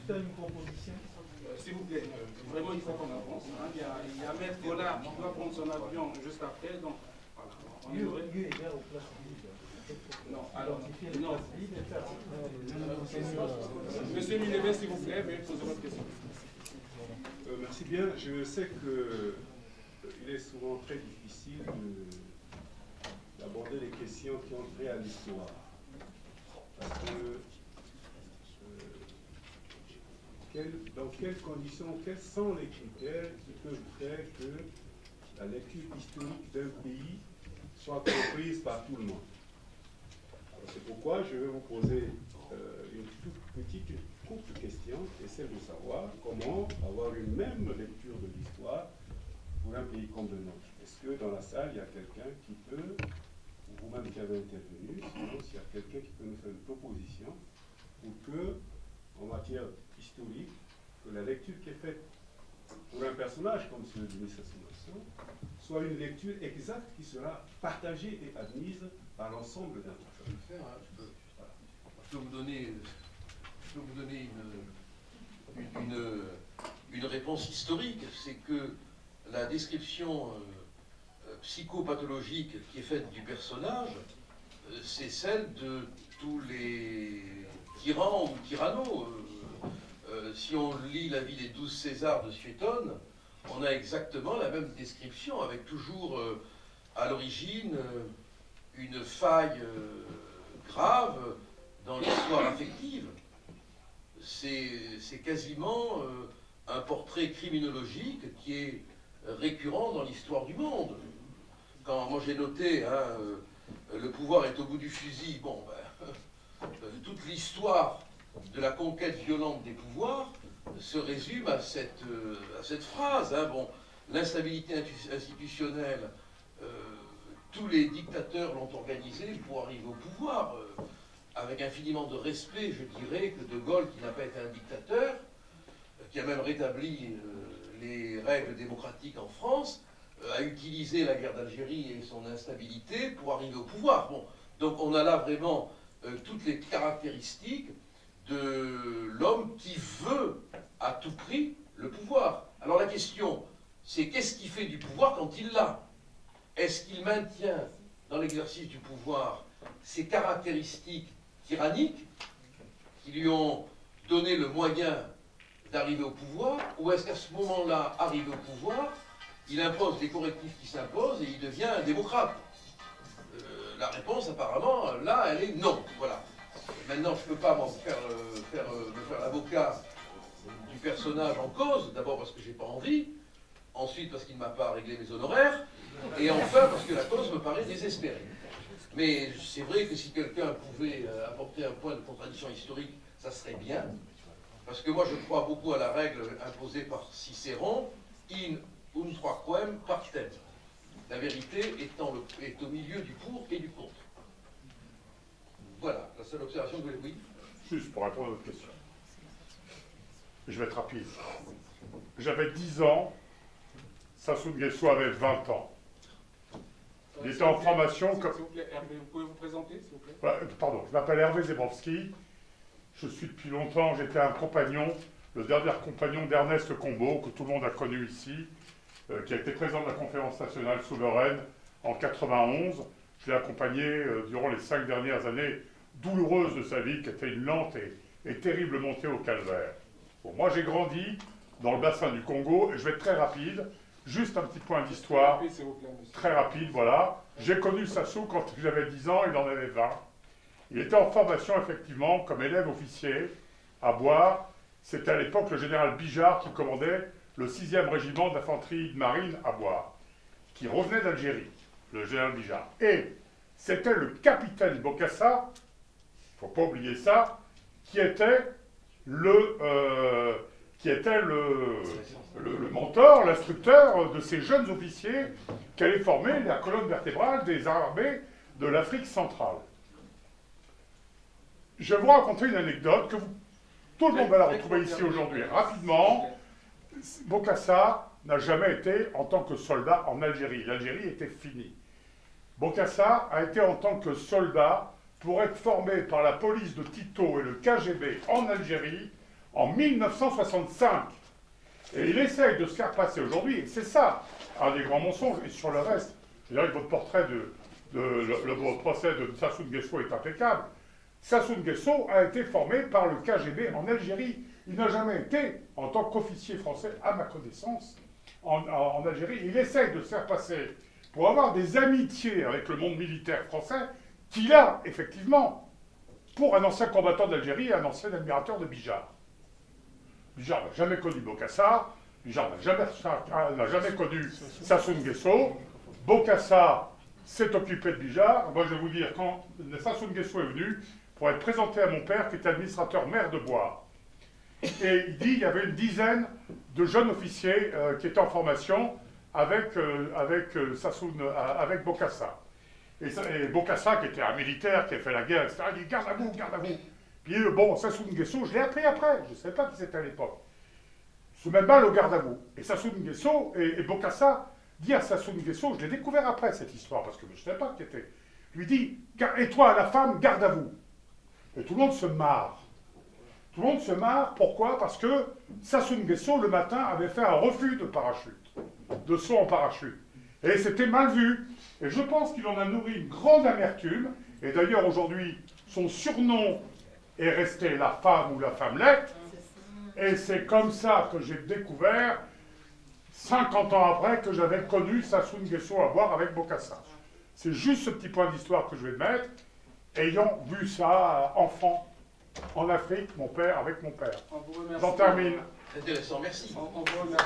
faire une proposition. S'il vous plaît, vraiment il faut qu'on avance. Hein. Il y a Maître Gola qui doit prendre son avion juste après. Donc, voilà. Lieu égal aux places vides. Non, alors, non. Monsieur Milevet, s'il vous plaît, veuillez poser votre question. Merci bien. Je sais qu'il est souvent très difficile d'aborder les questions qui ont trait à l'histoire. Parce que dans quelles conditions, quels sont les critères qui peuvent faire que la lecture historique d'un pays soit comprise par tout le monde? C'est pourquoi je vais vous poser une toute petite, courte question, et celle de savoir comment avoir une même lecture de l'histoire pour un pays comme le nôtre. Est-ce que dans la salle, il y a quelqu'un qui peut, ou vous-même qui avez intervenu, sinon s'il y a quelqu'un qui peut nous faire une proposition pour que, en matière historique, que la lecture qui est faite pour un personnage comme celui de Mr. Simonson soit une lecture exacte qui sera partagée et admise par l'ensemble d'un peuple. Je peux vous donner une réponse historique. C'est que la description psychopathologique qui est faite du personnage, c'est celle de tous les tyrans ou tyrannos. Si on lit la vie des 12 Césars de Suétone, on a exactement la même description, avec toujours à l'origine une faille grave dans l'histoire affective. C'est quasiment un portrait criminologique qui est récurrent dans l'histoire du monde. Quand moi j'ai noté, hein, le pouvoir est au bout du fusil, bon, ben, toute l'histoire de la conquête violente des pouvoirs se résume à cette phrase. Hein. Bon, l'instabilité institutionnelle, tous les dictateurs l'ont organisée pour arriver au pouvoir. Avec infiniment de respect, je dirais que De Gaulle, qui n'a pas été un dictateur, qui a même rétabli les règles démocratiques en France, a utilisé la guerre d'Algérie et son instabilité pour arriver au pouvoir. Bon, donc on a là vraiment toutes les caractéristiques de l'homme qui veut à tout prix le pouvoir. Alors la question, c'est qu'est-ce qu'il fait du pouvoir quand il l'a? Est-ce qu'il maintient dans l'exercice du pouvoir ces caractéristiques tyranniques qui lui ont donné le moyen d'arriver au pouvoir, ou est-ce qu'à ce moment-là, arrivé au pouvoir, il impose des correctifs qui s'imposent et il devient un démocrate? La réponse, apparemment, là, elle est non. Voilà. Maintenant, je ne peux pas me faire l'avocat du personnage en cause, d'abord parce que je n'ai pas envie, ensuite parce qu'il ne m'a pas réglé mes honoraires, et enfin parce que la cause me paraît désespérée. Mais c'est vrai que si quelqu'un pouvait apporter un point de contradiction historique, ça serait bien, parce que moi je crois beaucoup à la règle imposée par Cicéron, in utraquem partem. La vérité est au milieu du pour et du contre. Voilà, la seule observation que vous voulez. Oui. Juste pour répondre à votre question. Je vais être rapide. J'avais 10 ans, Sassou Nguesso avait 20 ans. Il était en formation comme... S'il vous plaît, Hervé, vous pouvez vous présenter, s'il vous plaît? Voilà, pardon, je m'appelle Hervé Zebrowski. Je suis depuis longtemps, j'étais un compagnon, le dernier compagnon d'Ernest Combeau, que tout le monde a connu ici, qui a été président de la Conférence nationale souveraine en 91. Je l'ai accompagné durant les 5 dernières années douloureuses de sa vie, qui était une lente et terrible montée au calvaire. Bon, moi, j'ai grandi dans le bassin du Congo, et je vais être très rapide. Juste un petit point d'histoire, très rapide, voilà. J'ai connu Sassou quand j'avais 10 ans, il en avait 20. Il était en formation, effectivement, comme élève officier à Boire. C'était à l'époque le général Bijard qui commandait le 6e régiment d'infanterie de marine à Boire, qui revenait d'Algérie, le général Bijard. Et c'était le capitaine Bokassa, il ne faut pas oublier ça, qui était le mentor, l'instructeur de ces jeunes officiers qui allaient former la colonne vertébrale des armées de l'Afrique centrale. Je vais vous raconter une anecdote que tout le monde va la retrouver ici aujourd'hui. Rapidement, Bokassa n'a jamais été en tant que soldat en Algérie. L'Algérie était finie. Bokassa a été en tant que soldat pour être formé par la police de Tito et le KGB en Algérie en 1965. Et il essaye de se faire passer aujourd'hui, et c'est ça, un des grands mensonges, et sur le reste, je dirais que votre portrait le procès de Sassoon Nguesso est impeccable. Sassoon Nguesso a été formé par le KGB en Algérie. Il n'a jamais été, en tant qu'officier français, à ma connaissance, en Algérie. Il essaye de se faire passer pour avoir des amitiés avec le monde militaire français qu'il a, effectivement, pour un ancien combattant d'Algérie et un ancien admirateur de Bijard. Bijard n'a jamais connu Bokassa, Bijard n'a jamais connu Sassoon Nguesso. Bokassa s'est occupé de Bijard. Moi, je vais vous dire, quand Sassoon Nguesso est venu, pour être présenté à mon père, qui était administrateur maire de Boire, et il dit qu'il y avait une dizaine de jeunes officiers qui étaient en formation avec Bokassa. Et Bokassa, qui était un militaire, qui a fait la guerre, etc., il dit « garde à vous, garde à vous ». Puis bon, Sassoon Nguesso, je l'ai appris après, je ne savais pas qui c'était à l'époque. Se met mal au garde à vous. Et Sassoon Nguesso, et Bokassa dit à Sassoon Nguesso, je l'ai découvert après cette histoire, parce que je ne savais pas qui était, lui dit « et toi, la femme, garde à vous ». Et tout le monde se marre. Tout le monde se marre, pourquoi? Parce que Sassoon Nguesso, le matin, avait fait un refus de parachute, de saut en parachute. Et c'était mal vu. Et je pense qu'il en a nourri une grande amertume. Et d'ailleurs, aujourd'hui, son surnom est resté la femme ou la femmelette. Et c'est comme ça que j'ai découvert, 50 ans après, que j'avais connu Sassoon Nguesso à voir avec Bokassa. C'est juste ce petit point d'histoire que je vais mettre, ayant vu ça enfant en Afrique, avec mon père. J'en termine. Intéressant, merci. On vous remercie.